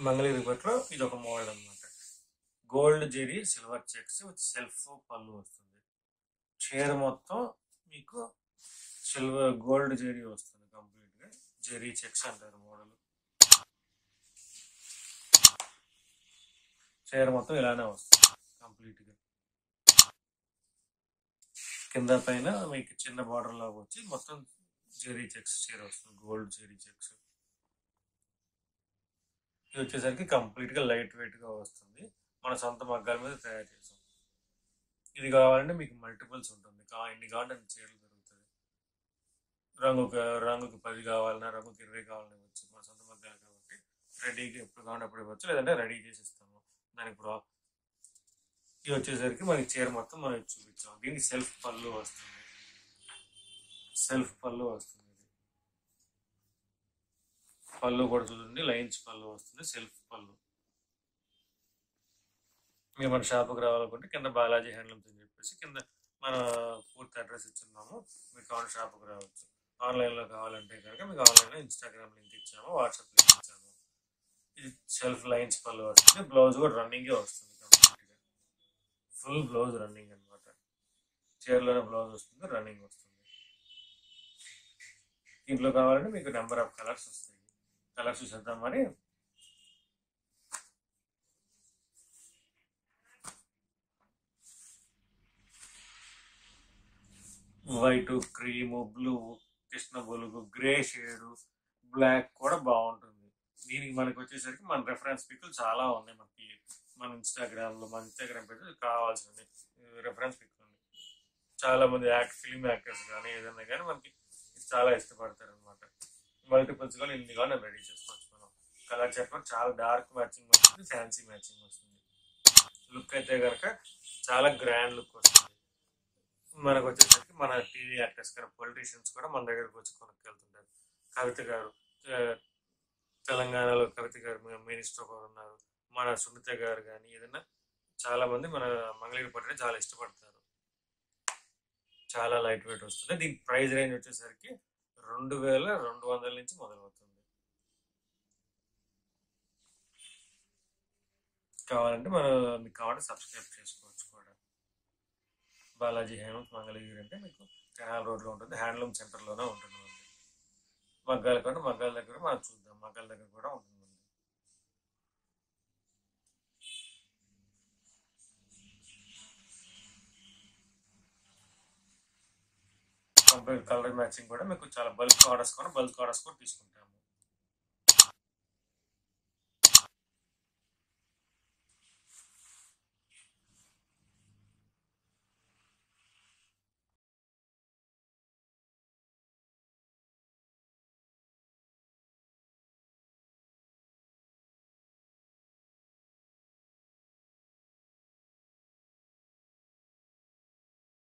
మంగళగిరి పట్టులో ఇది ఒక మోడల్ అనమాట. Gold zari silver checks with self పళ్ళు వస్తుంది. చీర మొత్తం మీకు సిల్వర్ గోల్డ్ జెరీ వస్తుంది కంప్లీట్ గా. జెరీ చెక్స్ అంటారు మోడల్. చీర మొత్తం ఇలానే వస్తుంది కంప్లీట్ గా. కింద పైన మీకు చిన్న బార్డర్ లాగా వచ్చి మొత్తం జెరీ చెక్స్ చీర వస్తుంది. Gold zari checks. ఇది వచ్చేసరికి కంప్లీట్ గా లైట్ వెయిట్ గా వస్తుంది. మన సొంత మగ్గాల మీద తయారు చేసాం. ఇది కావాలంటే మీకు మల్టిపుల్స్ ఉంటుంది. ఎన్ని కావాలంటే అన్ని చీరలు దొరుకుతుంది. రంగుకి 10 కావాలన్నా, రంగుకి 20 కావాలన్నా ఇవ్వచ్చు. మన సొంత మగ్గాలు కాబట్టి రెడీగా ఎప్పుడు కావాలంటే అప్పుడు ఇవ్వచ్చు, లేదంటే రెడీ చేసి ఇస్తాము. దానికి ఇప్పుడు ఇది వచ్చేసరికి మనకి చీర మొత్తం మనం చూపించాం. దీనికి సెల్ఫ్ పళ్ళు వస్తుంది. సెల్ఫ్ పళ్ళు వస్తుంది. పళ్ళు కూడా చూడండి, లైన్స్ పళ్ళు వస్తుంది. సెల్ఫ్ పళ్ళు. మీరు మన షాప్కి రావాలనుకుంటే కింద బాలాజీ హ్యాండ్లూమ్స్ అని చెప్పేసి కింద మన పూర్తి అడ్రస్ ఇచ్చున్నాము. మీకు కావాలి షాప్కి రావచ్చు. ఆన్లైన్లో కావాలంటే కనుక మీకు ఆన్లైన్లో ఇన్స్టాగ్రామ్ లింక్ ఇచ్చాము, వాట్సాప్ లింక్ ఇచ్చాము. ఇది సెల్ఫ్ లైన్స్ పళ్ళు వస్తుంది. బ్లౌజ్ కూడా రన్నింగే వస్తుంది కంప్లీట్గా. ఫుల్ బ్లౌజ్ రన్నింగ్ అనమాట. చీరలోనే బ్లౌజ్ వస్తుంది, రన్నింగ్ వస్తుంది. దీంట్లో కావాలంటే మీకు నెంబర్ ఆఫ్ కలర్స్ వస్తాయి. కలర్స్ చూసేద్దాం మరి. వైట్, క్రీము, బ్లూ, కృష్ణ బొలుగు, గ్రే షేడు, బ్లాక్ కూడా బాగుంటుంది. దీనికి మనకి వచ్చేసరికి మన రెఫరెన్స్ పిక్లు చాలా ఉన్నాయి మనకి. మన ఇన్స్టాగ్రామ్ పేజ్ కావాల్సింది రెఫరెన్స్ పిక్లు ఉన్నాయి. చాలా మంది ఫిల్మ్ యాక్టర్స్ కానీ ఏదైనా కానీ మనకి చాలా ఇష్టపడతారు అనమాట. మల్టిపుల్స్ కానీ ఇన్ని కానీ రెడీ చేసుకోవచ్చు మనం. కలర్ చెప్పడం చాలా డార్క్ మ్యాచింగ్ వస్తుంది, ఫ్యాన్సీ మ్యాచింగ్ వస్తుంది. లుక్ అయితే కనుక చాలా గ్రాండ్ లుక్ వస్తుంది. మనకు వచ్చేసరికి మన టీవీ యాక్టర్స్ కానీ పొలిటీషియన్స్ కూడా మన దగ్గరకు వచ్చి కొనుక్కెళ్తుంటారు. కవిత గారు, తెలంగాణలో కవిత గారు మినిస్టర్ ఒకరు ఉన్నారు. మన సునీత గారు కానీ ఏదైనా చాలా మంది మన మంగళగిరి పట్టుని చాలా ఇష్టపడతారు. చాలా లైట్ వెయిట్ వస్తుంది. దీని ప్రైస్ రేంజ్ వచ్చేసరికి 2200 నుంచి మొదలవుతుంది. కావాలంటే మీకు కావాలంటే సబ్స్క్రైబ్ చేసుకోవచ్చు కూడా. బాలాజీ హ్యాండ్లూమ్స్ మంగళగిరి అంటే మీకు కెనాల్ రోడ్లో ఉంటుంది. హ్యాండ్లూమ్ సెంటర్లోనే ఉంటుంది. మగ్గాల కంటే మగ్గాల దగ్గర మనం చూద్దాం. మగ్గాల దగ్గర కూడా ఉంటుంది. కంప్లీట్ కలర్ మ్యాచింగ్ కూడా మీకు చాలా బల్క్ ఆర్డర్స్ కూడా తీసుకుంటాము.